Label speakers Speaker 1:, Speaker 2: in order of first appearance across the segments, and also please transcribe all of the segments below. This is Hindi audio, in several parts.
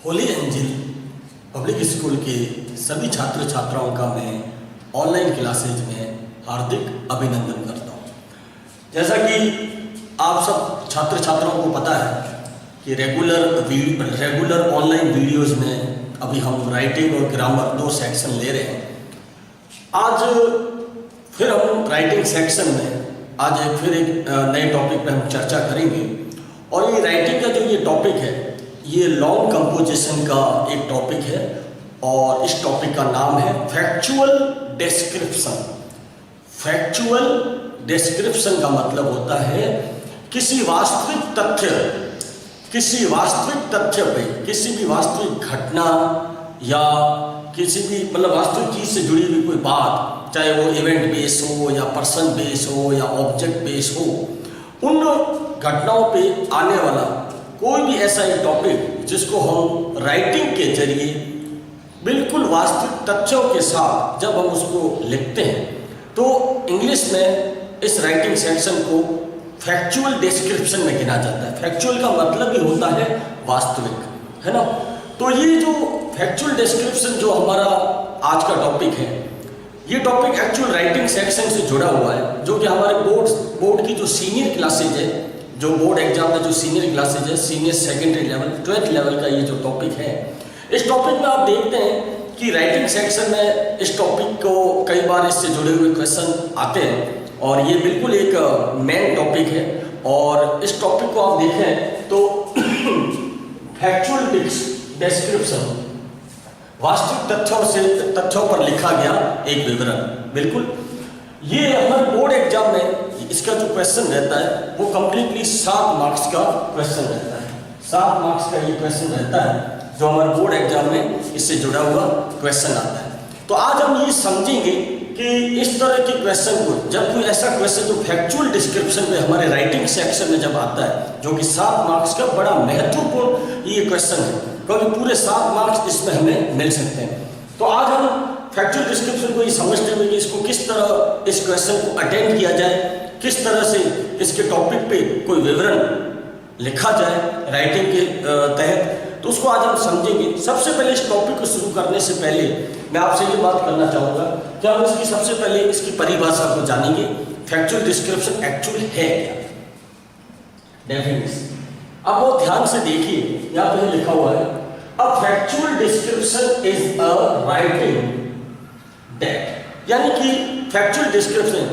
Speaker 1: होली एंजल पब्लिक स्कूल के सभी छात्र छात्राओं का मैं ऑनलाइन क्लासेज में हार्दिक अभिनंदन करता हूँ। जैसा कि आप सब छात्र छात्राओं को पता है कि रेगुलर ऑनलाइन वीडियोज़ में अभी हम राइटिंग और ग्रामर 2 सेक्शन ले रहे हैं। आज फिर हम राइटिंग सेक्शन में फिर एक नए टॉपिक पे हम चर्चा करेंगे। और ये राइटिंग का जो ये टॉपिक है, ये लॉन्ग कंपोजिशन का एक टॉपिक है और इस टॉपिक का नाम है फैक्चुअल डिस्क्रिप्शन। फैक्चुअल डिस्क्रिप्शन का मतलब होता है किसी वास्तविक तथ्य पे, किसी भी वास्तविक घटना या किसी भी वास्तविक चीज से जुड़ी हुई कोई बात, चाहे वो इवेंट बेस हो या पर्सन बेस हो या ऑब्जेक्ट बेस हो, उन घटनाओं पे आने वाला कोई भी ऐसा एक टॉपिक जिसको हम राइटिंग के जरिए बिल्कुल वास्तविक तथ्यों के साथ जब हम उसको लिखते हैं तो इंग्लिश में इस राइटिंग सेक्शन को फैक्चुअल डिस्क्रिप्शन में गिना जाता है। फैक्चुअल का मतलब ही होता है वास्तविक, है ना। तो ये जो फैक्चुअल डिस्क्रिप्शन जो हमारा आज का टॉपिक है, ये टॉपिक एक्चुअल राइटिंग सेक्शन से जुड़ा हुआ है, जो कि हमारे बोर्ड की जो सीनियर क्लासेज है, जो बोर्ड एग्जाम में जो सीनियर क्लासेज है, senior secondary level 12th level का ये जो टॉपिक है, इस टॉपिक में आप देखते हैं कि राइटिंग सेक्शन में इस टॉपिक को कई बार इससे जुड़े हुए क्वेश्चन आते हैं और ये बिल्कुल एक मेन टॉपिक है। और इस टॉपिक को आप देखें तो फैक्चुअल डिस्क्रिप्शन, वास्तविक तथ्यों पर लिखा गया एक विवरण, बिल्कुल ये हमारे बोर्ड एग्जाम में इसका जो क्वेश्चन रहता है वो कंप्लीटली 7 मार्क्स का क्वेश्चन रहता है। 7 मार्क्स का ये क्वेश्चन रहता है जो हमारे बोर्ड एग्जाम में इससे जुड़ा हुआ क्वेश्चन आता है। तो आज हम ये समझेंगे कि इस तरह के क्वेश्चन को, जब कोई ऐसा क्वेश्चन जो फैक्चुअल डिस्क्रिप्शन में हमारे राइटिंग सेक्शन में जब आता है, जो कि 7 मार्क्स का बड़ा महत्वपूर्ण ये क्वेश्चन है, क्योंकि पूरे 7 मार्क्स इसमें हमें मिल सकते हैं। तो आज हम फैक्चुअल डिस्क्रिप्शन को ये समझते हुए कि इसको किस तरह इस क्वेश्चन को अटेंड किया जाए, किस तरह से इसके टॉपिक पे कोई विवरण लिखा जाए राइटिंग के तहत, तो उसको आज हम समझेंगे। सबसे पहले इस टॉपिक को शुरू करने से पहले मैं आपसे ये बात करना चाहूँगा कि हम इसकी सबसे पहले इसकी परिभाषा को जानेंगे। फैक्चुअल डिस्क्रिप्शन एक्चुअल है क्या, डेफिनेशन। अब वो ध्यान से देखिए, यहाँ पे लिखा हुआ है a factual description is a writing that, यानी कि फैक्चुअल डिस्क्रिप्शन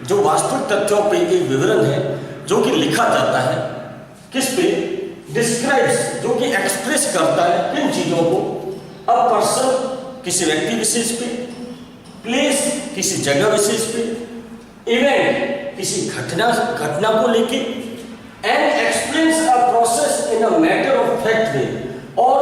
Speaker 1: जो वास्तविक तथ्यों पे एक विवरण है जो कि लिखा जाता है, किस पे, डिस्क्राइब्स, जो कि एक्सप्रेस करता है किन चीजों को, अ पर्सन किसी व्यक्ति विशेष पे, प्लेस किसी जगह विशेष पे, इवेंट किसी घटना को लेके, and explains a process in a matter of fact way. और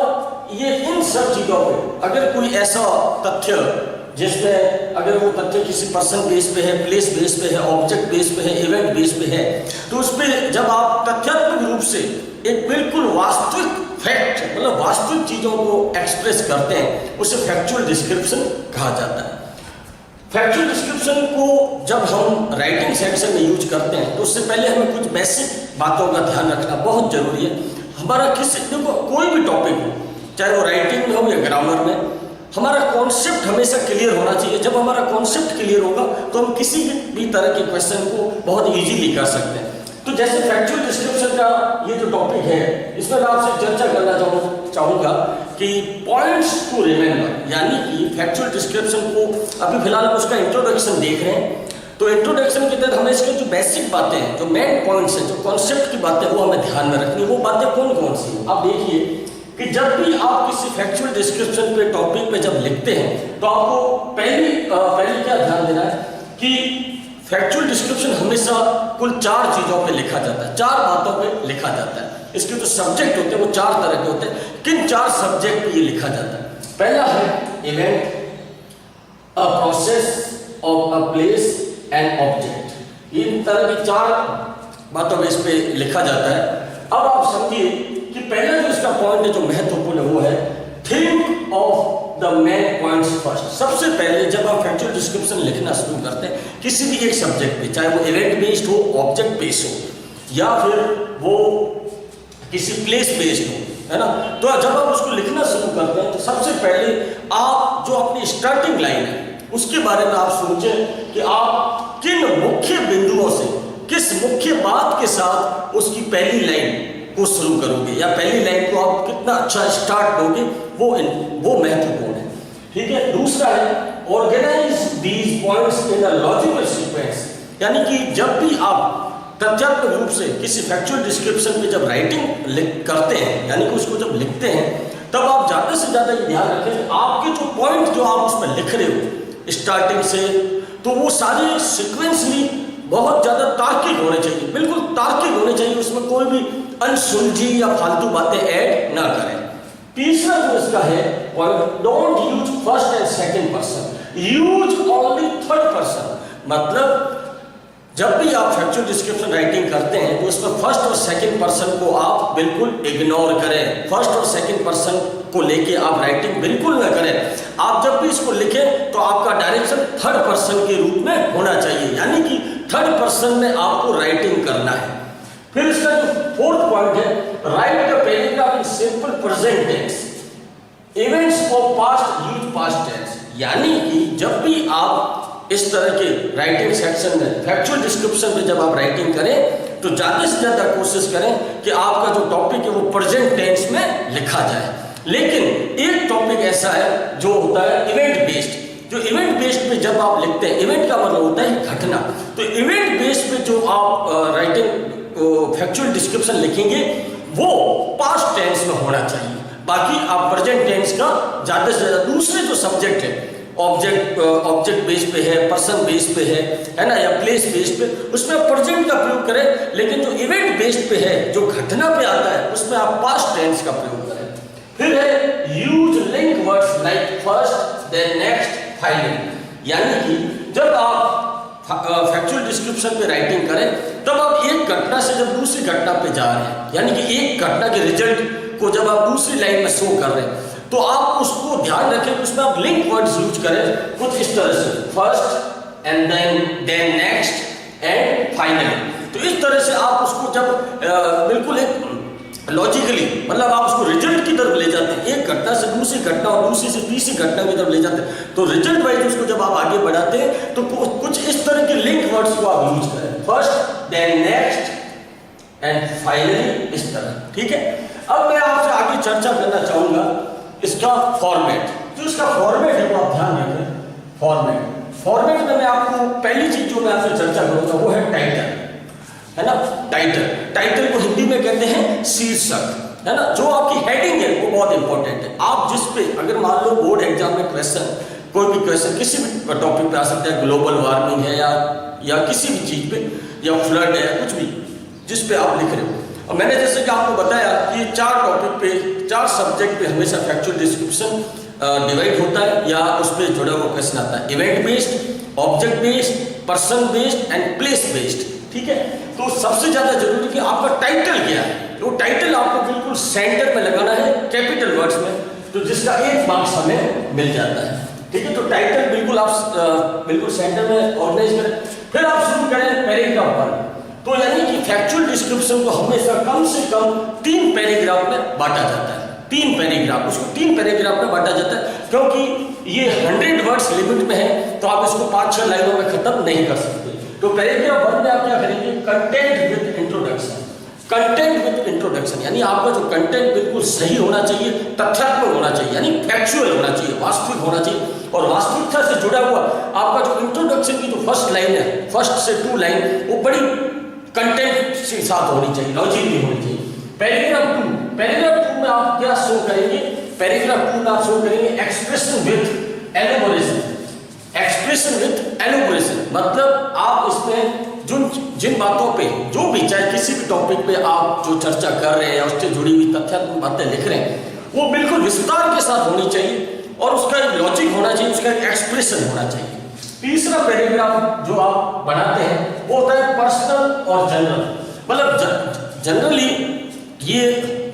Speaker 1: ये इन सब चीजों पे अगर कोई ऐसा तथ्य जिसमें अगर वो तथ्य किसी पर्सन बेस पे है, प्लेस बेस पे है, ऑब्जेक्ट बेस पे है, इवेंट बेस पे है, तो उस पर जब आप तथ्यात्मक रूप से एक बिल्कुल वास्तविक फैक्ट वास्तविक चीजों को एक्सप्रेस करते हैं, उसे फैक्चुअल डिस्क्रिप्शन कहा जाता है। फैक्चुअल डिस्क्रिप्शन को जब हम राइटिंग सेक्शन में यूज करते हैं तो उससे पहले हमें कुछ बेसिक बातों का ध्यान रखना बहुत जरूरी है। हमारा देखो कोई भी टॉपिक हो, चाहे वो राइटिंग में हो या ग्रामर में, हमारा कॉन्सेप्ट हमेशा क्लियर होना चाहिए। जब हमारा कॉन्सेप्ट क्लियर होगा तो हम किसी भी तरह के क्वेश्चन को बहुत इजीली कर सकते हैं। तो जैसे फैक्चुअल डिस्क्रिप्शन का ये जो टॉपिक है, इसमें मैं आपसे चर्चा करना चाहूँगा कि पॉइंट्स टू रिमेंबर, यानी कि फैक्चुअल डिस्क्रिप्शन को अभी फिलहाल हम उसका इंट्रोडक्शन देख रहे हैं। तो इंट्रोडक्शन के तहत हमें इसके जो बेसिक बातें हैं, जो मेन पॉइंट्स हैं, जो कॉन्सेप्ट की बातें, वो हमें ध्यान में रखनी है। वो बातें कौन कौन सी हैं आप देखिए कि जब भी आप किसी फैक्चुअल डिस्क्रिप्शन पे टॉपिक पे जब लिखते हैं तो आपको पहली क्या ध्यान देना है कि फैक्चुअल डिस्क्रिप्शन हमेशा कुल 4 चीजों पे लिखा जाता है, 4 बातों पे लिखा जाता है। इसके जो सब्जेक्ट होते हैं वो 4 तरह के होते हैं। किन 4 सब्जेक्ट पे ये लिखा जाता है? पहला है event, a process of a place and object. इन तरह की 4 बातों पे इस पे लिखा जाता है। अब आप समझिए कि पहला जो इसका पॉइंट है जो महत्वपूर्ण है वो है think of the main points first. सबसे पहले जब आप फैक्चुअल डिस्क्रिप्शन लिखना शुरू करते हैं किसी भी एक सब्जेक्ट पे, चाहे वो इवेंट बेस्ड हो, ऑब्जेक्ट बेस्ड हो, या फिर वो किसी प्लेस बेस्ड हो, है ना। तो जब आप उसको लिखना शुरू करते हैं तो सबसे पहले आप जो अपनी स्टार्टिंग लाइन है उसके बारे में आप सोचें कि आप किन मुख्य बिंदुओं से, किस मुख्य बात के साथ उसकी पहली लाइन को शुरू करोगे या पहली लाइन को आप कितना अच्छा स्टार्ट दोगे, वो महत्वपूर्ण है। ठीक है। दूसरा है organise these points in a logical sequence, यानी कि जब भी आप तथ्यात्मक रूप से किसी फैक्चुअल डिस्क्रिप्शन पे जब राइटिंग करते हैं, यानी कि उसको जब लिखते हैं, तब आप ज़्यादा से ज़्यादा ये ध्यान रखें कि आपके जो पॉइंट जो आप उसमें लिख रहे हो स्टार्टिंग से, तो वो सारे सीक्वेंसली बहुत ज़्यादा तार्किक होने चाहिए, बिल्कुल तार्किक होने चाहिए, उसमें कोई भी अनसुलझी या फालतू बातें ऐड ना करें। तीसरा जो इसका है point, don't use first and second person, use only third person. मतलब जब भी आप फैक्चुअल डिस्क्रिप्शन राइटिंग करते हैं तो उसमें फर्स्ट और सेकंड पर्सन को आप बिल्कुल इग्नोर करें, फर्स्ट और सेकंड पर्सन को लेके आप राइटिंग बिल्कुल ना करें। आप जब भी इसको लिखें तो आपका डायरेक्शन थर्ड पर्सन के रूप में होना चाहिए, यानी कि थर्ड पर्सन में आपको राइटिंग करना है। फिर इसका जो फोर्थ पॉइंट है, write the paragraph in simple present tense, events of past use past tense, यानी कि जब भी आप इस तरह के राइटिंग सेक्शन में फैक्चुअल डिस्क्रिप्शन में जब आप राइटिंग करें तो ज़्यादा से ज़्यादा कोशिश करें कि आपका जो टॉपिक है वो प्रेजेंट टेंस में लिखा जाए। लेकिन एक टॉपिक ऐसा है जो होता है इवेंट बेस्ड, जो इवेंट बेस्ड पे जब आप लिखते हैं, इवेंट का मतलब होता है घटना, तो इवेंट बेस्ड पे जो आप राइटिंग फैक्चुअल डिस्क्रिप्शन लिखेंगे वो पास्ट टेंस में होना चाहिए, बाकी आप प्रेजेंट टेंस का ज़्यादा से ज़्यादा। दूसरे जो सब्जेक्ट है ऑब्जेक्ट बेस पे है, पर्सन बेस पे है ना, या प्लेस बेस पे, उसमें आप प्रेजेंट का प्रयोग करें, लेकिन जो इवेंट बेस्ड पे है, जो घटना पे आता है, उसमें आप पास्ट टेंस का प्रयोग करें। फिर है use link words like first then next finally, यानी कि जब आप फैक्चुअल डिस्क्रिप्शन पे राइटिंग करें तब आप एक घटना से जब दूसरी घटना पे जा रहे हैं, यानी कि एक घटना के रिजल्ट को जब आप दूसरी लाइन में शो कर रहे हैं तो आप उसको ध्यान रखें कि उसमें आप लिंक वर्ड्स यूज करें कुछ इस तरह से, first and then next and finally. तो इस तरह से आप उसको जब बिल्कुल एक लॉजिकली, मतलब आप उसको रिजल्ट की तरफ ले जाते हैं, एक घटना से दूसरी घटना और दूसरी से तीसरी घटना की तरफ ले जाते हैं, तो रिजल्ट वाइज उसको जब आप आगे बढ़ाते हैं तो कुछ इस तरह के लिंक वर्ड्स को आप यूज करें, first then next and finally, इस तरह। ठीक है। अब मैं आपसे आगे चर्चा करना चाहूंगा इसका फॉर्मेट, जो इसका फॉर्मेट है वो आप ध्यान रखें। फॉर्मेट में मैं आपको पहली चीज जो मैं आपसे चर्चा करूंगा वो है टाइटल, है ना। टाइटल को हिंदी में कहते हैं शीर्षक, है ना। जो आपकी हेडिंग है वो बहुत इंपॉर्टेंट है। आप जिस पे अगर मान लो बोर्ड एग्जाम में क्वेश्चन, कोई भी क्वेश्चन किसी भी टॉपिक पे आ सकता है, ग्लोबल वार्मिंग है या किसी भी चीज पे, या फ्लड है, कुछ भी जिस पे आप लिख रहे हो। और मैंने जैसे कि आपको बताया कि 4 टॉपिक पे, 4 सब्जेक्ट पे हमेशा फैक्चुअल डिस्क्रिप्शन डिवाइड होता है या उस पर जुड़ा हुआ क्वेश्चन आता है, event based, object based, person based and place based. ठीक है। तो सबसे ज्यादा जरूरी कि आपका टाइटल क्या है, वो टाइटल आपको बिल्कुल सेंटर में लगाना है, कैपिटल वर्ड्स में, तो जिसका 1 मार्क्स हमें मिल जाता है। ठीक है। तो टाइटल बिल्कुल आप बिल्कुल सेंटर में ऑर्गेनाइज करें। फिर आप शुरू करें पैराग्राफ पर, तो यानी कि फैक्चुअल डिस्क्रिप्शन को हमेशा कम से कम 3 पैराग्राफ में बांटा जाता है। 3 पैराग्राफ, उसको 3 पैराग्राफ में बांटा जाता है, क्योंकि ये 100 वर्ड्स लिमिट में है, तो आप इसको 5-6 लाइनों में खत्म नहीं कर सकते। तो पैराग्राफ 1 में आप क्या करेंगे, content with introduction. Content with introduction यानी आपका जो कंटेंट बिल्कुल सही होना चाहिए, तथ्यात्मक होना चाहिए, यानी फैक्चुअल होना चाहिए, वास्तविक होना चाहिए, और वास्तविकता से जुड़ा हुआ आपका जो इंट्रोडक्शन की जो फर्स्ट लाइन है, फर्स्ट से 2 लाइन, वो बड़ी कंटेंट के साथ होनी चाहिए, लॉजिक भी होनी चाहिए। पैराग्राफ 2 में आप क्या शो करेंगे, पैराग्राफ 2 में आप शो करेंगे एक्सप्रेशन विद एलोबोरेशन। एक्सप्रेशन विद एलोबोरेशन मतलब आप इसमें जिन बातों पे, जो भी, चाहे किसी भी टॉपिक पे आप जो चर्चा कर रहे हैं उससे जुड़ी हुई तथ्यात्मक बातें लिख रहे हैं, वो बिल्कुल विस्तार के साथ होनी चाहिए और उसका एक लॉजिक होना चाहिए, उसका एक एक्सप्रेशन होना चाहिए। तीसरा पैराग्राफ जो आप बनाते हैं वो होता है पर्सनल और जनरल। मतलब जनरली ये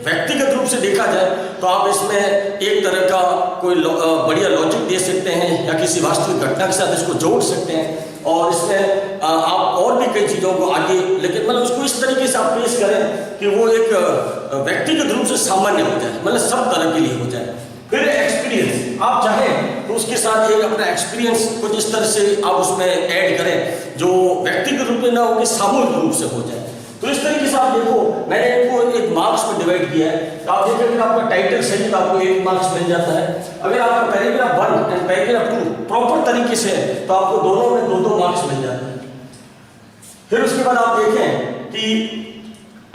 Speaker 1: व्यक्तिगत रूप से देखा जाए तो आप इसमें एक तरह का कोई बढ़िया लॉजिक दे सकते हैं या किसी वास्तविक घटना के साथ इसको जोड़ सकते हैं, और इसमें आप और भी कई चीज़ों को आगे, लेकिन मतलब उसको इस तरीके से से आप पेश करें कि वो एक व्यक्तिगत रूप से सामान्य हो जाए, मतलब सब तरह के लिए हो जाए। फिर एक्सपीरियंस, आप चाहें तो उसके साथ एक अपना एक्सपीरियंस कुछ इस तरह से आप उसमें ऐड करें जो व्यक्तिगत रूप में ना हो कि सामूहिक रूप से हो जाए। तो इस तरीके से आप देखो, मैंने इनको एक मार्क्स में डिवाइड किया है। तो आप देखिए अगर आपका टाइटल सही है तो आपको 1 मार्क्स मिल जाता है। अगर आपका पैराग्राफ 1 एंड पैराग्राफ 2 प्रॉपर तरीके से है तो आपको दोनों में 2-2 मार्क्स मिल जाते हैं। फिर उसके बाद आप देखें कि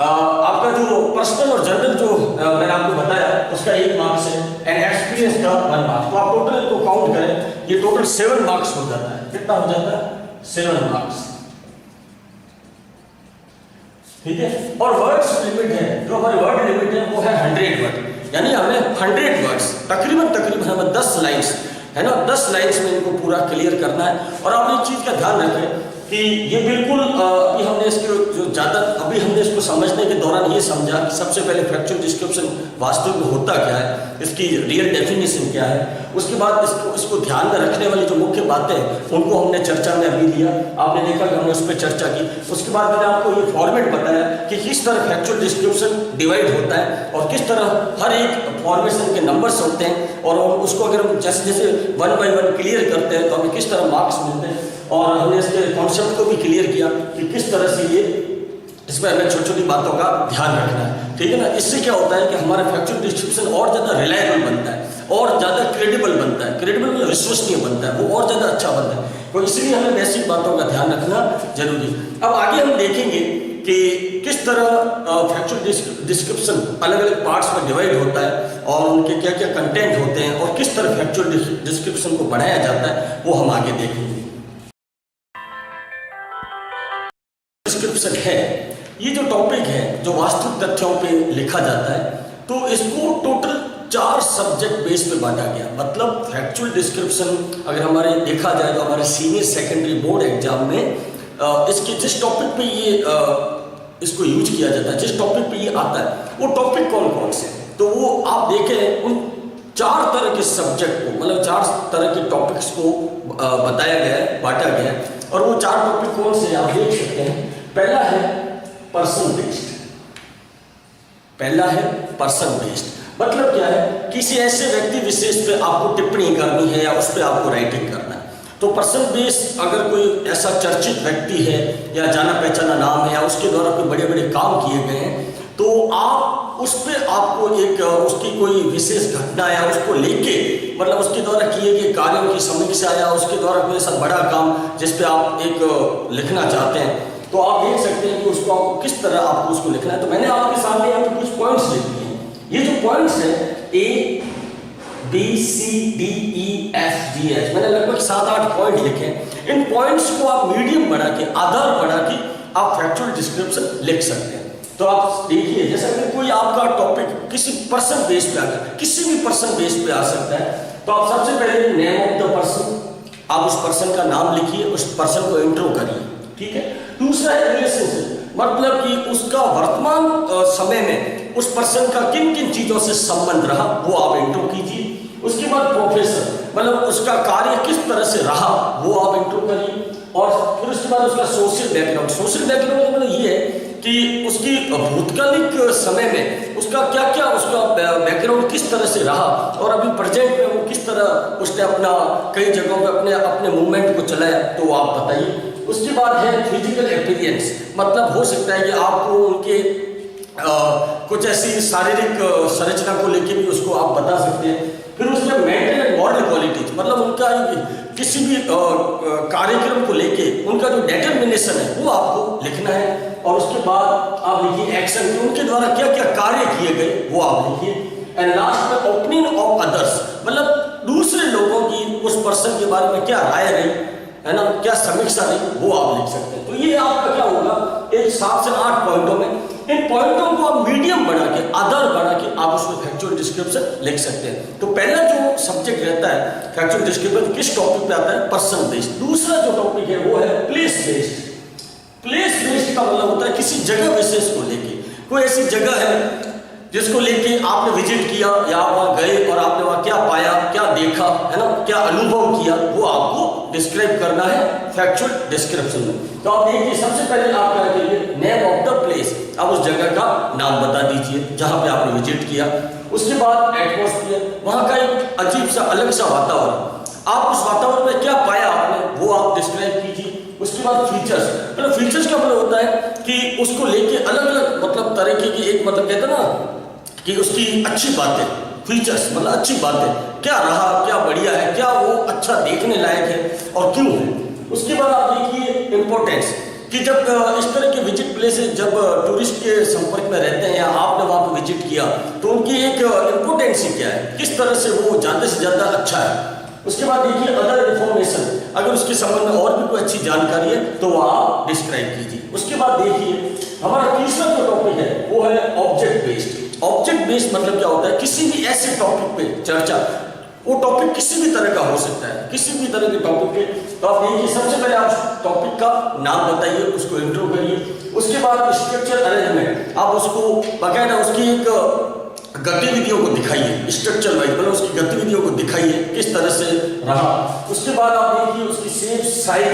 Speaker 1: आपका जो पर्सनल और जनरल जो मैंने आपको बताया उसका 1 मार्क्स है एंड एक्सपीरियंस का 1 मार्क्स। तो आप टोटल को काउंट करें, ये टोटल 7 मार्क्स हो जाता है। कितना हो जाता है? 7 मार्क्स, ठीक है। और वर्ड्स लिमिट है, जो हमारी वर्ड लिमिट है वो है 100 वर्ड, यानी हमें 100 वर्ड्स तकरीबन हमें 10 लाइन्स है ना, 10 लाइन्स में इनको पूरा क्लियर करना है। और आप एक चीज का ध्यान रखें कि ये बिल्कुल अभी हमने इसके जो ज़्यादा अभी हमने इसको समझने के दौरान ये समझा कि सबसे पहले फैक्चुअल डिस्क्रिप्शन वास्तव में होता क्या है, इसकी रियल डेफिनेशन क्या है। उसके बाद इसको ध्यान में रखने वाली जो मुख्य बातें हैं उनको हमने चर्चा में अभी लिया, आपने देखा कि हमने उस पर चर्चा की। उसके बाद मैंने आपको ये फॉर्मेट बताया कि किस तरह फैक्चुअल डिस्क्रिप्शन डिवाइड होता है और किस तरह हर एक फॉर्मेशन के नंबर्स होते हैं और उसको अगर हम जैसे जैसे 1 बाय 1 क्लियर करते हैं तो हमें किस तरह मार्क्स मिलते हैं। और हमने इसके कॉन्सेप्ट को भी क्लियर किया कि किस तरह से ये इसमें हमें छोटी छोटी बातों का ध्यान रखना है, ठीक है ना। इससे क्या होता है कि हमारा फैक्चुअल डिस्क्रिप्शन और ज़्यादा रिलायबल बनता है और ज़्यादा क्रेडिबल बनता है, क्रेडिबल मतलब विश्वसनीय बनता है, वो और ज़्यादा अच्छा बनता है। तो इसलिए हमें बेसिक बातों का ध्यान रखना जरूरी है। अब आगे हम देखेंगे कि किस तरह फैक्चुअल डिस्क्रिप्शन अलग अलग पार्ट्स में डिवाइड होता है और उनके क्या क्या कंटेंट होते हैं और किस तरह फैक्चुअल डिस्क्रिप्शन को बढ़ाया जाता है, वो हम आगे देखेंगे। डिस्क्रिप्शन है ये जो टॉपिक है जो वास्तविक तथ्यों पे लिखा जाता है, तो इसको टोटल 4 सब्जेक्ट बेस पे बांटा गया। मतलब फैक्चुअल डिस्क्रिप्शन अगर हमारे देखा जाए तो हमारे सीनियर सेकेंडरी बोर्ड एग्जाम में इसके जिस टॉपिक पे ये इसको यूज किया जाता है, जिस टॉपिक पे ये आता है वो टॉपिक कौन कौन से, तो वो आप देखें उन 4 तरह के सब्जेक्ट को, मतलब 4 तरह के टॉपिक्स को बताया गया है, बांटा गया है। और वो 4 टॉपिक कौन से आप देख सकते हैं। पहला है पर्सन बेस्ड, पहला है पर्सन बेस्ड। मतलब क्या है, किसी ऐसे व्यक्ति विशेष पे आपको टिप्पणी करनी है या उस पर आपको राइटिंग करना है। तो पर्सन बेस्ड अगर कोई ऐसा चर्चित व्यक्ति है या जाना पहचाना नाम है या उसके द्वारा कोई बड़े बड़े काम किए गए हैं, तो आप उस पर आपको एक उसकी कोई विशेष घटना या उसको लेके, मतलब उसके द्वारा किए गए कार्यों की समीक्षा या उसके द्वारा कोई ऐसा बड़ा काम जिस पे आप एक लिखना चाहते हैं, तो आप देख सकते हैं कि उसको आपको किस तरह आपको उसको लिखना है। तो मैंने आपके सामने यहाँ पे कुछ पॉइंट्स लिख दिए हैं। ये जो पॉइंट्स है A, B, C, D, E, F, G, H, मैंने लगभग 7-8 पॉइंट लिखे हैं। इन पॉइंट्स को आप मीडियम बढ़ा के, आधार बढ़ा के आप फैक्चुअल डिस्क्रिप्शन लिख सकते हैं। तो आप देखिए, जैसा कि कोई आपका टॉपिक किसी पर्सन बेस पे आ गया, किसी भी पर्सन बेस पे आ सकता है, तो आप सबसे पहले नेम ऑफ द पर्सन, आप उस पर्सन का नाम लिखिए, उस पर्सन को इंट्रो करिए, ठीक है। दूसरा है रिलेशनशिप, मतलब कि उसका वर्तमान समय में उस पर्सन का किन किन चीजों से संबंध रहा वो आप इंट्रो कीजिए। उसके बाद प्रोफेशन, मतलब उसका कार्य किस तरह से रहा वो आप इंट्रो करिए। और फिर उसके बाद उसका सोशल बैकग्राउंड, सोशल बैकग्राउंड मतलब ये है कि उसकी भूतकालिक समय में उसका क्या क्या उसका बैकग्राउंड किस तरह से रहा और अभी प्रेजेंट में वो किस तरह उसने अपना कई जगहों पे अपने अपने मूवमेंट को चलाया, तो वो आप बताइए। उसके बाद है फिजिकल अपीयरेंस, मतलब हो सकता है कि आपको उनके कुछ ऐसी शारीरिक संरचना को लेके भी उसको आप बता सकते हैं। फिर उसमें मेंटल एंड मॉरल क्वालिटीज, मतलब उनका किसी भी कार्यक्रम को लेके उनका जो डिटर्मिनेशन है वो आपको लिखना है। और उसके बाद आप लिखिए एक्शन, उनके द्वारा क्या क्या कार्य किए गए वो आप लिखिए। एंड लास्ट में ओपिनियन ऑफ अदर्स, मतलब दूसरे लोगों की उस पर्सन के बारे में क्या राय रही है ना, क्या समीक्षा रही, वो आप लिख सकते हैं। तो ये आपका क्या होगा, एक 7 से 8 पॉइंटों में, इन पॉइंटों को आप मीडियम बना के, आधार बना के आप उसमें फैक्चुअल डिस्क्रिप्शन लिख सकते हैं। तो पहला जो सब्जेक्ट रहता है फैक्चुअल डिस्क्रिप्शन किस टॉपिक पे आता है, पर्सन बेस्ड। दूसरा जो टॉपिक है वो है प्लेस बेस्ड। प्लेस बेस्ड का मतलब होता है किसी जगह विशेष को लेके, कोई ऐसी जगह है जिसको लेके आपने विजिट किया या वहां गए और आपने वहां क्या पाया, क्या देखा, है ना, क्या अनुभव किया, वो आपको डिस्क्राइब करना है फैक्चुअल डिस्क्रिप्शन में। तो आप देखिए, सबसे पहले आप क्या करिए, नेम ऑफ द प्लेस। आप उस जगह का नाम बता दीजिए जहाँ पे आपने विजिट किया। उसके बाद एटमॉस्फेयर, वहाँ का एक अजीब सा अलग सा वातावरण, आप उस वातावरण में क्या पाया आपने वो आप डिस्क्राइब कीजिए। उसके बाद फीचर्स, मतलब फीचर्स का मतलब होता है कि उसको लेके अलग अलग मतलब तरीके की एक मतलब कहते हैं ना कि उसकी अच्छी बातें, फीचर्स मतलब अच्छी बातें, क्या रहा, क्या बढ़िया है, क्या वो अच्छा देखने लायक है और क्यों है। उसके बाद आप देखिए इम्पोर्टेंस, कि जब इस तरह के विजिट प्लेसेस जब टूरिस्ट के संपर्क में रहते हैं या आपने वहाँ पर विजिट किया तो उनकी एक इम्पोर्टेंस क्या है, किस तरह से वो ज़्यादा से ज़्यादा अच्छा है। उसके बाद देखिए अदर इन्फॉर्मेशन, अगर उसके संबंध में और भी कोई अच्छी जानकारी है तो वो आप डिस्क्राइब कीजिए। उसके बाद देखिए हमारा तीसरा जो टॉपिक है वो है ऑब्जेक्ट बेस्ड। ऑब्जेक्ट बेस्ड मतलब क्या होता है, किसी भी ऐसे टॉपिक पे चर्चा, वो टॉपिक किसी भी तरह का हो सकता है, किसी भी तरह के टॉपिक पे, तो आप देखिए सबसे पहले आप टॉपिक का नाम बताइए, उसको इंट्रो करिए। उसके बाद स्ट्रक्चर अरेंजमेंट, आप उसको बाकायदा उसकी एक गतिविधियों को दिखाइए, स्ट्रक्चर वाइज मतलब उसकी गतिविधियों को दिखाइए किस तरह से रहा। उसके बाद आप देखिए उसकी shape, size,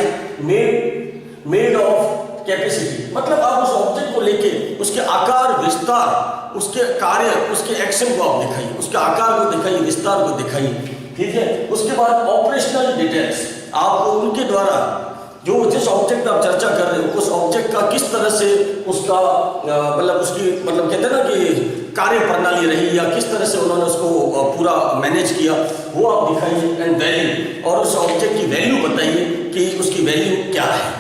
Speaker 1: made of capacity, मतलब आप उस ऑब्जेक्ट को लेके उसके आकार, विस्तार, उसके कार्य, उसके एक्शन को आप दिखाइए, उसके आकार को दिखाइए, विस्तार को दिखाइए, ठीक है। उसके बाद ऑपरेशनल डिटेल्स, आपको उनके द्वारा जो जिस ऑब्जेक्ट पर आप चर्चा कर रहे हो उस ऑब्जेक्ट का किस तरह से उसका मतलब उसकी मतलब कहते हैं ना कि कार्य प्रणाली रही या किस तरह से उन्होंने उसको पूरा मैनेज किया, वो आप दिखाइए। एंड वैल्यू, और उस ऑब्जेक्ट की वैल्यू बताइए कि उसकी वैल्यू क्या है।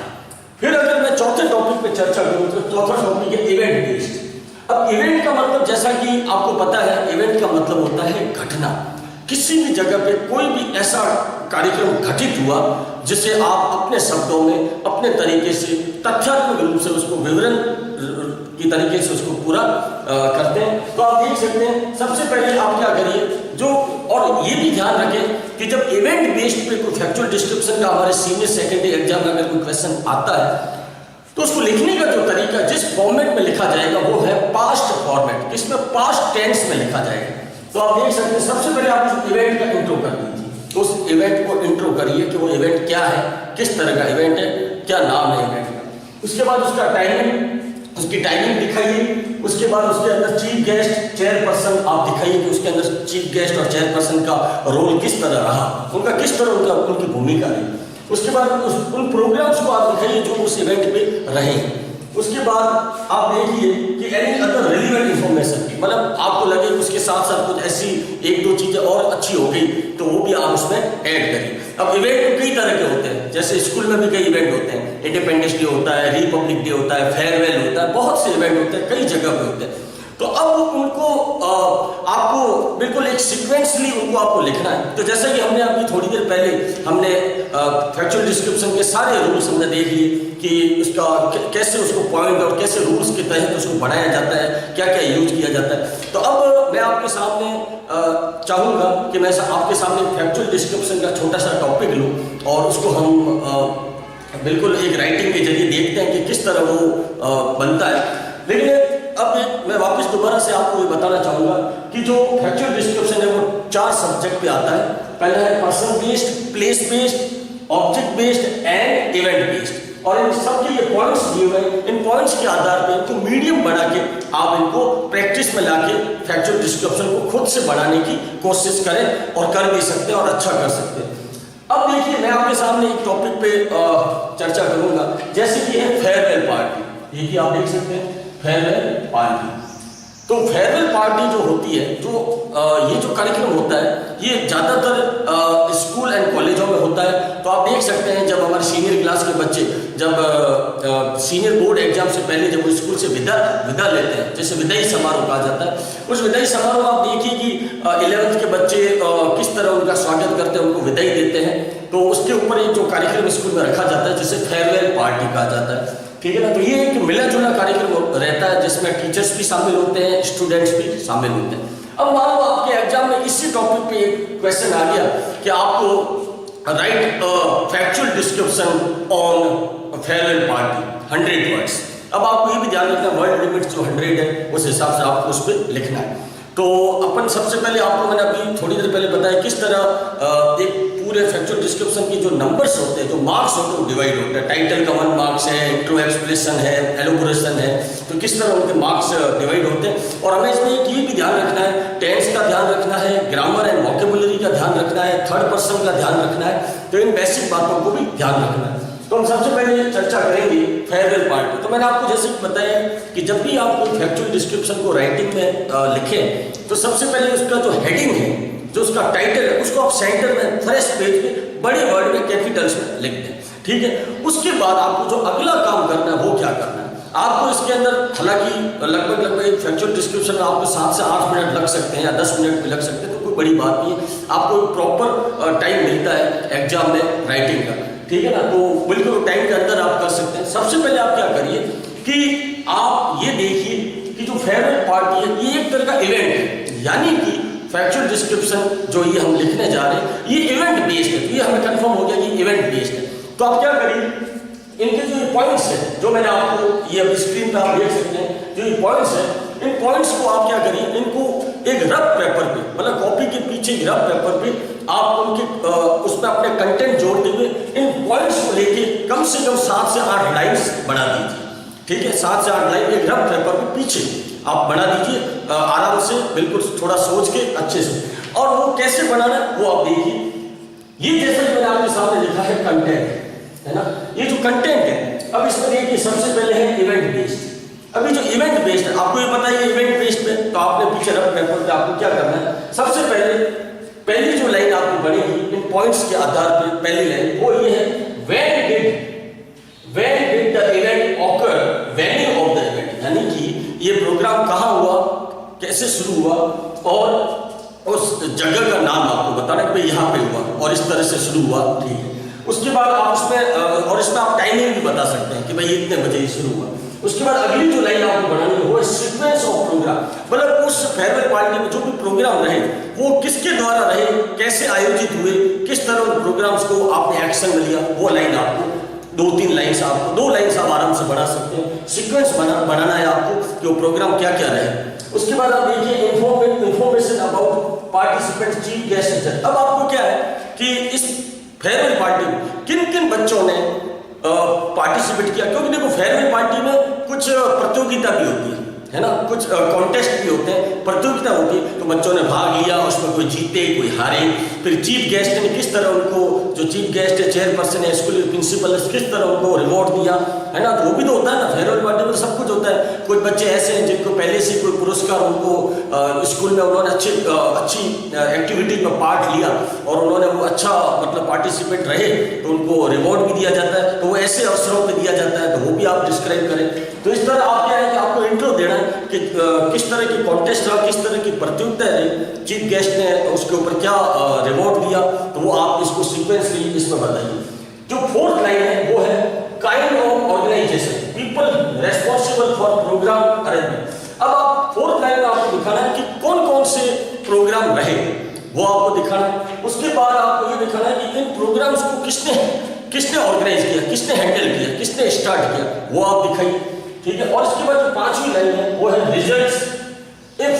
Speaker 1: फिर अगर मैं चौथे टॉपिक पे चर्चा करूँ तो चौथा टॉपिक है इवेंट बेस्ड। अब इवेंट का मतलब जैसा कि आपको पता है, इवेंट का मतलब होता है घटना। किसी भी जगह पे कोई भी ऐसा कार्यक्रम घटित हुआ जिसे आप अपने शब्दों में, अपने तरीके से, तथ्यात्मक रूप से उसको विवरण की तरीके से उसको पूरा करते हैं। तो आप देख सकते हैं सबसे पहले आप क्या करिए जो, और ये भी ध्यान रखें कि जब इवेंट बेस्ड पे कोई फैक्चुअल डिस्क्रिप्शन का हमारे सीनियर सेकेंडरी एग्जाम में अगर कोई क्वेश्चन आता है तो उसको लिखने का जो तरीका, जिस फॉर्मेट में लिखा जाएगा वो है पास्ट फॉर्मेट, जिसमें पास्ट टेंस में लिखा जाएगा। तो आप देख सकते हैं सबसे पहले आप उस इवेंट का इंट्रो कर दीजिए, तो उस इवेंट को इंट्रो करिए कि वो इवेंट क्या है, किस तरह का इवेंट है, क्या नाम है इवेंट का। उसके बाद उसका टाइमिंग, उसकी टाइमिंग दिखाइए। उसके बाद उसके अंदर चीफ गेस्ट, चेयरपर्सन आप दिखाइए कि उसके अंदर चीफ गेस्ट और चेयरपर्सन का रोल किस तरह रहा, उनका किस तरह उनकी भूमिका रही। उसके बाद उन प्रोग्राम्स को आप दिखाइए जो उस इवेंट पे रहे। उसके बाद आप देखिए कि एनी अदर रेलिवेंट इंफॉर्मेशन, मतलब आपको लगे उसके साथ साथ कुछ ऐसी एक दो चीजें और अच्छी हो गई तो वो भी आप उसमें ऐड करिए। अब इवेंट कई तरह के होते हैं, जैसे स्कूल में भी कई इवेंट होते हैं, इंडिपेंडेंस डे होता है, रिपब्लिक डे होता है, फेयरवेल होता है, बहुत से इवेंट होते हैं, कई जगह पे होते हैं। तो अब उनको आपको बिल्कुल एक सीक्वेंसली उनको आपको लिखना है। तो जैसा कि हमने अभी थोड़ी देर पहले हमने फैक्चुअल डिस्क्रिप्शन के सारे रूल्स हमने देख लिए कि उसका कैसे उसको पॉइंट और कैसे रूल्स के तहत उसको बनाया जाता है, क्या क्या यूज किया जाता है। तो अब मैं आपके सामने चाहूँगा कि मैं आपके सामने फैक्चुअल डिस्क्रिप्शन का छोटा सा टॉपिक लूँ और उसको हम बिल्कुल एक राइटिंग के जरिए देखते हैं कि किस तरह वो बनता है। लेकिन अब मैं वापस दोबारा से आपको ये बताना चाहूँगा कि जो फैक्चुअल डिस्क्रिप्शन है वो 4 सब्जेक्ट पे आता है। पहला है person based, place based, object based and event based. और इन सबके ये पॉइंट्स दिए हुए हैं, इन पॉइंट्स के आधार पे इनको मीडियम बना के आप इनको प्रैक्टिस में लाके फैक्चुअल डिस्क्रिप्शन को खुद से बढ़ाने की कोशिश करें और कर भी सकते हैं और अच्छा कर सकते हैं। अब देखिए मैं आपके सामने एक टॉपिक पे चर्चा करूंगा, जैसे कि है फेयरवेल पार्टी। ये कि आप देख सकते हैं फेयरवेल पार्टी। तो फेयरवेल पार्टी जो होती है, जो ये जो कार्यक्रम होता है ये ज़्यादातर स्कूल एंड कॉलेजों में होता है। तो आप देख सकते हैं जब हमारे सीनियर क्लास के बच्चे जब सीनियर बोर्ड एग्जाम से पहले जब वो स्कूल से विदा लेते हैं, जैसे विदाई समारोह कहा जाता है, उस विदाई समारोह में आप देखिए कि 11th के बच्चे किस तरह उनका स्वागत करते हैं, उनको विदाई देते हैं। तो उसके ऊपर एक जो कार्यक्रम स्कूल में रखा जाता है जिसे फेयरवेल पार्टी कहा जाता है, ठीक है ना। तो ये एक मिला जुला कार्यक्रम रहता है जिसमें टीचर्स भी शामिल होते हैं, स्टूडेंट्स भी शामिल होते हैं। अब मान लो आपके एग्जाम में इसी टॉपिक पे एक क्वेश्चन आ गया कि आपको right factual description on farewell party 100 words. अब आपको ये भी ध्यान रखना वर्ड लिमिट जो 100 है उस हिसाब से आपको उस पर लिखना है। तो अपन सबसे पहले आपको मैंने अभी थोड़ी देर पहले बताया किस तरह एक पूरे फैक्चुअल डिस्क्रिप्शन के जो नंबर्स होते हैं, जो मार्क्स होते हैं, वो डिवाइड होते हैं। टाइटल का 1 मार्क्स है, इंट्रो एक्सप्लेनेशन है, एलोबोरेशन है, तो किस तरह उनके मार्क्स डिवाइड होते हैं। और हमें इसमें ये भी ध्यान रखना है, टेंस का ध्यान रखना है, ग्रामर एंड वोकेबुलरी का ध्यान रखना है, थर्ड पर्सन का ध्यान रखना है, तो इन बेसिक बातों को भी ध्यान रखना है। तो हम सबसे पहले चर्चा करेंगे फेयरवेल पार्ट की। तो मैंने आपको जैसे बताया कि जब भी आप कोई फैक्चुअल डिस्क्रिप्शन को राइटिंग में लिखें, तो सबसे पहले उसका जो हेडिंग है, जो उसका टाइटल है, उसको आप सेंटर में फ्रेश पेज पे बड़े वर्ड में कैपिटल्स में लिख दें, ठीक है। उसके बाद आपको जो अगला काम करना है वो क्या करना है, आपको इसके अंदर, हालांकि लगभग एक फैक्चुअल डिस्क्रिप्शन में आपको 7 से 8 मिनट लग सकते हैं या 10 मिनट भी लग सकते हैं, तो कोई बड़ी बात नहीं है। आपको प्रॉपर टाइम मिलता है एग्जाम में राइटिंग का, ठीक है ना, तो बिल्कुल टाइम के अंदर आप कर सकते हैं। सबसे पहले आप क्या करिए कि आप ये देखिए कि जो फेयरवेल पार्टी है ये एक तरह का इवेंट है, यानी कि फैक्चुअल डिस्क्रिप्शन जो ये हम लिखने जा रहे हैं ये इवेंट बेस्ड है। ये हमें कंफर्म हो गया कि इवेंट बेस्ड है। तो आप क्या करिए, इनके जो पॉइंट्स हैं, जो मैंने आपको ये अभी स्क्रीन पर आप देख सकते हैं, जो ये पॉइंट्स हैं, इन पॉइंट्स को आप क्या करिए, इनको एक रफ पेपर पे, मतलब कॉपी के पीछे एक रफ पेपर पे आप उनके उसमें अपने कंटेंट जोड़ते हुए इन पॉइंट्स को लेके कम से कम 7 से 8 लाइन्स बना दीजिए, ठीक है। 7 से 8 लाइन एक रफ पेपर पे पीछे आप बना दीजिए, आराम से, बिल्कुल थोड़ा सोच के अच्छे से। और वो कैसे बनाना है वो आप देखिए। ये जैसे मैंने आपके सामने लिखा है कंटेंट, है ना, ये जो कंटेंट है, अब इसमें देखिए सबसे पहले है इवेंट बेस्ड। अभी जो इवेंट बेस्ड है, आपको ये पता है इवेंट बेस्ड है, तो आपने पीछे रफ पेपर पे आपको क्या करना है, सबसे पहली जो लाइन आपकी बनेगी इन पॉइंट्स के आधार पे, पहली लाइन वो ये है, when did the event occur, venue of the event, यानी कि ये प्रोग्राम कहाँ हुआ, कैसे शुरू हुआ, और उस जगह का नाम आपको बताना कि भाई यहाँ पे हुआ और इस तरह से शुरू हुआ, ठीक है। उसके बाद आप उसमें और इसमें आप टाइमिंग भी बता सकते हैं कि भाई इतने बजे शुरू हुआ। उसके बाद अगली जो लाइन आपको बनानी है वो है सीक्वेंस ऑफ प्रोग्राम, मतलब उस फेयरवेल पार्टी में जो भी प्रोग्राम रहे वो किसके द्वारा रहे, कैसे आयोजित हुए, किस तरह उन प्रोग्राम्स को आपने एक्शन में लिया, वो लाइन आपको 2-3 लाइन्स, आपको 2 लाइन्स आप आराम से बना सकते हैं। सीक्वेंस बनाना है आपको कि वो प्रोग्राम क्या क्या रहे। उसके बाद आप देखिए information about participant, chief guest. अब आपको क्या है कि इस फेयरवेल पार्टी में किन किन बच्चों ने पार्टिसिपेट किया, क्योंकि देखो फेयरवेल पार्टी में कुछ प्रतियोगिता भी होती है ना, कुछ कॉन्टेस्ट भी होते हैं, प्रतियोगिता होती है, तो बच्चों ने भाग लिया, उसमें कोई जीते कोई हारे। फिर चीफ गेस्ट ने किस तरह उनको, जो चीफ गेस्ट है, चेयरपर्सन है, स्कूल प्रिंसिपल है, किस तरह उनको रिवॉर्ड दिया, है ना, तो वो भी तो होता है ना, फेयरवेल पार्टी में सब कुछ होता है। कुछ बच्चे ऐसे हैं जिनको पहले से कोई पुरस्कार, उनको स्कूल में उन्होंने अच्छी एक्टिविटी में पार्ट लिया और उन्होंने वो अच्छा मतलब पार्टिसिपेट रहे, तो उनको रिवॉर्ड भी दिया जाता है, तो वो ऐसे अवसरों पर दिया जाता है, तो वो भी आप डिस्क्राइब करें। तो इस तरह आप क्या है कि आपको इंट्रो देना है कि किस तरह की कॉन्टेस्ट रहा, किस तरह की प्रतियोगिता रही, चीफ गेस्ट ने उसके ऊपर क्या रिवॉर्ड दिया, तो वो आप इसको सीक्वेंसली इसमें बताइए। जो 4th लाइन है वो है kind of organisation, people responsible for programme arrangement. अब आप 4th लाइन में आपको दिखाना है कि कौन कौन से प्रोग्राम रहे, वो आपको दिखाना है। उसके बाद आपको ये दिखाना है कि इन प्रोग्राम्स को किसने ऑर्गेनाइज किया, किसने हैंडल किया, किसने स्टार्ट किया, वो आप दिखाइए, ठीक है। और इसके बाद जो 5वीं लाइन है वो है results if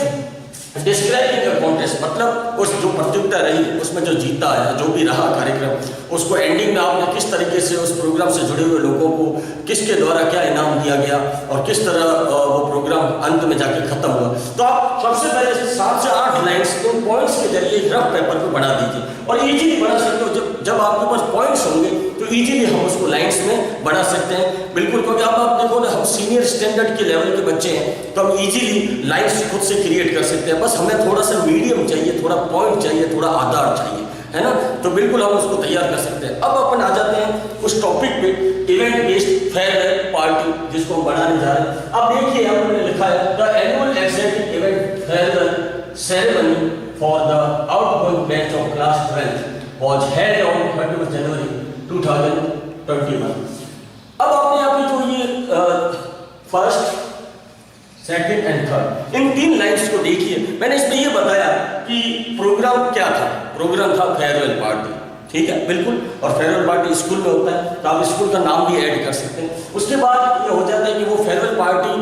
Speaker 1: describing a contest, मतलब उस जो प्रतियोगिता रही उसमें जो जीता है, जो भी रहा कार्यक्रम, उसको एंडिंग में आपने किस तरीके से उस प्रोग्राम से जुड़े हुए लोगों को किसके द्वारा क्या इनाम दिया गया और किस तरह वो प्रोग्राम अंत में जाके खत्म हुआ। तो आप सबसे पहले 7 से 8 लाइन्स उन पॉइंट्स के जरिए रफ पेपर पे बना दीजिए और इजीली बना सकते हो। जब आपके पास पॉइंट्स होंगे तो इजीली हम उसको लाइन्स में बना सकते हैं, बिल्कुल। क्योंकि अब आप देखो ना, हम सीनियर स्टैंडर्ड के लेवल के बच्चे हैं, तो हम इजीली लाइन्स खुद से क्रिएट कर सकते हैं। बस हमें थोड़ा सा मीडियम चाहिए, थोड़ा पॉइंट चाहिए, थोड़ा आधार चाहिए, है ना, तो बिल्कुल हम उसको तैयार कर सकते हैं। अब अपन आ जाते हैं उस टॉपिक पे, इवेंट बेस्ड फेयरवेल पार्टी, जिसको हम बनाने जा रहे हैं। अब देखिए हमने लिखा है the annual exciting event farewell ceremony for the outgoing batch of class 12 was held on 31 January 2021। अब आपने यहाँ पे जो ये first, second and third in 3 lines को देखिए। मैंने इसमें ये बताया कि प्रोग्राम क्या था, प्रोग्राम था फेयरवेल पार्टी, ठीक है, बिल्कुल। और फेयरवेल पार्टी स्कूल में होता है, तो आप स्कूल का नाम भी ऐड कर सकते हैं। उसके बाद ये हो जाता है कि वो फेयरवेल पार्टी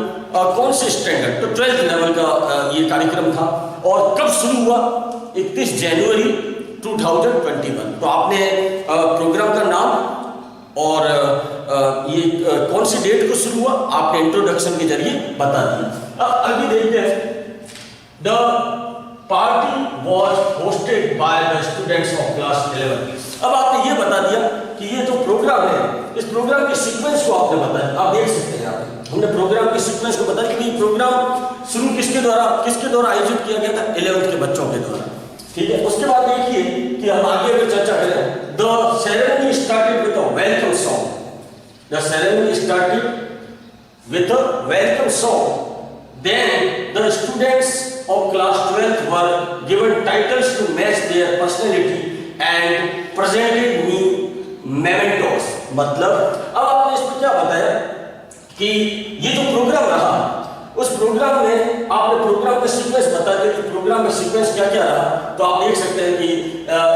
Speaker 1: कौन से स्टैंडर्ड, तो 12th लेवल का ये कार्यक्रम था। और कब शुरू हुआ, 31 जनवरी 2021। तो आपने प्रोग्राम का नाम और ये कौन सी डेट को शुरू हुआ आपने इंट्रोडक्शन के जरिए बता दिया। अब अभी देखते हैं, the party was hosted by the students of class 11। अब आपने ये बता दिया कि ये जो प्रोग्राम है, इस प्रोग्राम के सीक्वेंस को आपने बताया। आप देख सकते हैं यहाँ पे हमने प्रोग्राम के सीक्वेंस को बताया कि ये प्रोग्राम शुरू किसके द्वारा आयोजित किया गया था, 11th के बच्चों के द्वारा। ठीक है, उसके बाद देखिए कि हम आगे अगर चर्चा करें, the ceremony started with a welcome song. The ceremony started with a welcome song. Then the students of class 12th were given titles to match their personality and presented me mementos। मतलब अब आपने इसमें क्या बताया कि ये जो प्रोग्राम रहा, उस प्रोग्राम में आपने प्रोग्राम का सीक्वेंस बता दिया कि प्रोग्राम का सीक्वेंस क्या क्या रहा। तो आप देख सकते हैं कि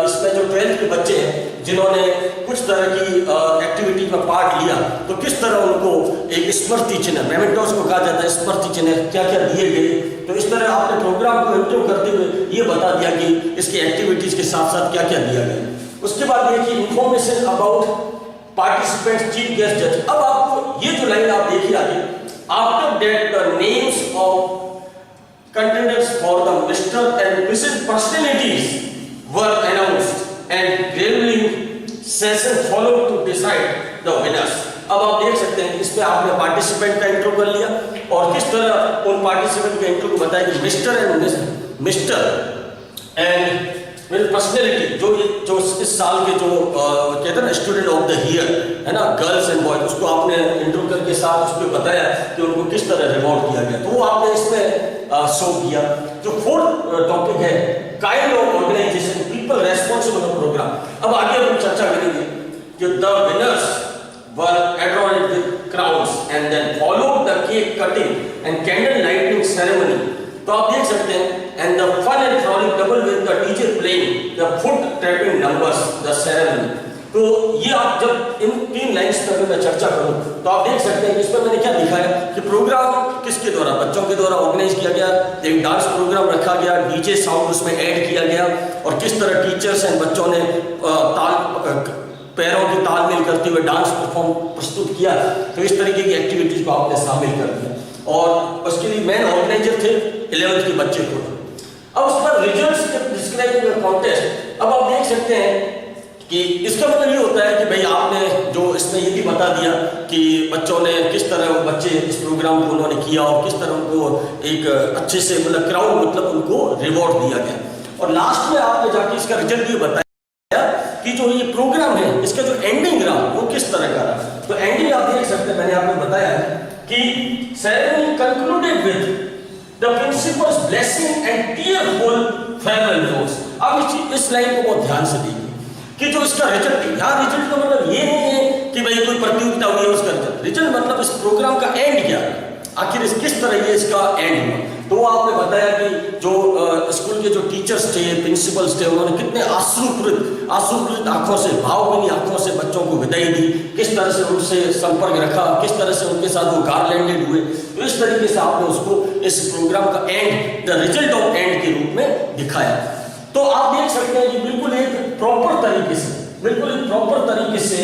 Speaker 1: इसमें जो 12th के बच्चे हैं जिन्होंने कुछ तरह की एक्टिविटी में पार्ट लिया, तो किस तरह उनको एक स्मृति चिन्ह, मेमेंटोस को कहा जाता है स्मृति चिन्ह, क्या क्या दिए गए। तो इस तरह आपने प्रोग्राम को इंट्रो करते हुए ये बता दिया कि इसकी एक्टिविटीज के साथ साथ क्या क्या दिया गया। उसके बाद देखिए information about participants, chief guest जज। अब आपको ये जो लाइन आप देखिए आगे, after that the names of contenders for the Mr. and Mrs. personalities were announced and grilling session followed to decide the winners। अब आप देख सकते हैं इसमें आपने पार्टिसिपेंट का इंट्रो कर लिया और किस तरह उन पार्टिसिपेंट के इंट्रो को बताया कि मिस्टर एंड पर्सनैलिटी, जो इस साल के जो कहते हैं ना स्टूडेंट ऑफ द ईयर है ना, गर्ल्स एंड बॉयज, उसको आपने इंट्रो करके साथ उसको बताया कि उनको किस तरह रिवॉर्ड किया गया। तो वो आपने इसमें शो किया। जो फोर्थ टॉपिक है, kind of organisation, people responsible for programme. अब आगे हम चर्चा करेंगे कि the winners were adorned with crowns and then followed the cake cutting and candle lighting ceremony। तो आप देख सकते हैं and the fun and frolic double with the DJ playing the foot tapping numbers the ceremony। तो ये आप जब इन 3 लाइन्स पर मैं चर्चा करूं तो आप देख सकते हैं कि इसमें मैंने क्या दिखाया कि प्रोग्राम किसके द्वारा, बच्चों के द्वारा ऑर्गेनाइज किया गया। एक डांस प्रोग्राम रखा गया, डीजे साउंड उसमें ऐड किया गया और किस तरह टीचर्स एंड बच्चों ने पैरों की तालमेल करते हुए डांस परफॉर्म प्रस्तुत किया। तो इस तरीके की एक्टिविटीज को आपने शामिल कर दिया और उसके लिए मेन ऑर्गेनाइजर थे 11th के बच्चे को। अब उस पर रिजल्ट्स डिस्क्राइबिंग कॉन्टेस्ट। अब आप देख सकते हैं कि इसका मतलब ये होता है कि भाई आपने जो इसमें ये भी बता दिया कि बच्चों ने किस तरह बच्चे इस प्रोग्राम को उन्होंने किया और किस तरह उनको एक अच्छे से मतलब क्राउड मतलब उनको रिवॉर्ड दिया गया। और लास्ट में आपने जाके इसका रिजल्ट ये बताया कि जो ये प्रोग्राम है इसका जो एंडिंग रहा वो किस तरह का रहा। तो एंडिंग आप देख सकते हैं, मैंने आपको बताया कि ceremony concluded with the principles blessing and tearful farewell notes. अब इस लाइन को बहुत ध्यान से देखिए कि जो इसका रिजल्ट है, यहाँ रिजल्ट का मतलब ये नहीं है कि भाई कोई प्रतियोगिता हुई है उसका रिजल्ट। रिजल्ट मतलब इस प्रोग्राम का एंड क्या है, आखिर इस किस तरह ये इसका एंड हुआ। तो वो आपने बताया कि जो स्कूल के जो टीचर्स थे, प्रिंसिपल्स थे, उन्होंने कितने आंसुकृत आंखों से, भावभीनी आंखों से बच्चों को विदाई दी, किस तरह से उनसे संपर्क रखा, किस तरह से उनके साथ वो गारलैंडेड हुए। तो इस तरीके से आपने उसको इस प्रोग्राम का and, the result of and के रूप में दिखाया। तो आप देख सकते हैं कि बिल्कुल एक प्रॉपर तरीके से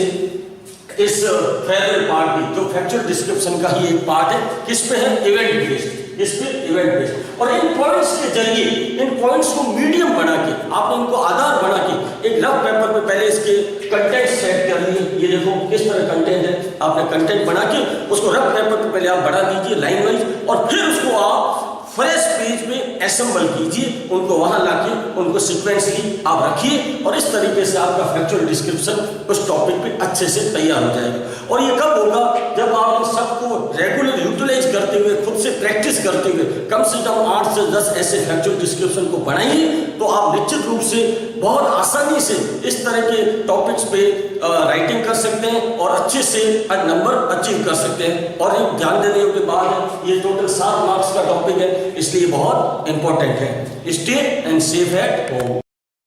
Speaker 1: इस फेयरवेल पार्टी जो फैक्चुअल डिस्क्रिप्शन का ही एक पार्ट है, किस पे है, इवेंट बेस्ड, इस पे इवेंट बेस्ड। और इन पॉइंट्स के जरिए, इन पॉइंट्स को मीडियम बना के, आपने इनको आधार बना के एक रफ पेपर पे पहले इसके कंटेंट सेट कर लिए। ये देखो किस तरह कंटेंट है, आपने कंटेंट बना के उसको रफ पेपर पे पहले आप बढ़ा दीजिए लाइन वाइज और फिर उसको आप फ्रेश पेज में असेंबल कीजिए, उनको वहां लाके उनको सीक्वेंसली आप रखिए और इस तरीके से आपका फैक्चुअल डिस्क्रिप्शन उस टॉपिक पे अच्छे से तैयार हो जाएगा। और ये कब होगा, जब आप इन सबको रेगुलर यूटिलाइज करते हुए, खुद से प्रैक्टिस करते हुए कम से कम 8 से 10 ऐसे फैक्चुअल डिस्क्रिप्शन को बनाइए, तो आप निश्चित रूप से बहुत आसानी से इस तरह के टॉपिक्स पे राइटिंग कर सकते हैं और अच्छे से नंबर अचीव कर सकते हैं। और एक ध्यान देने के बाद ये टोटल 7 मार्क्स का टॉपिक है, इसलिए बहुत इंपॉर्टेंट है। Stay and safe at home.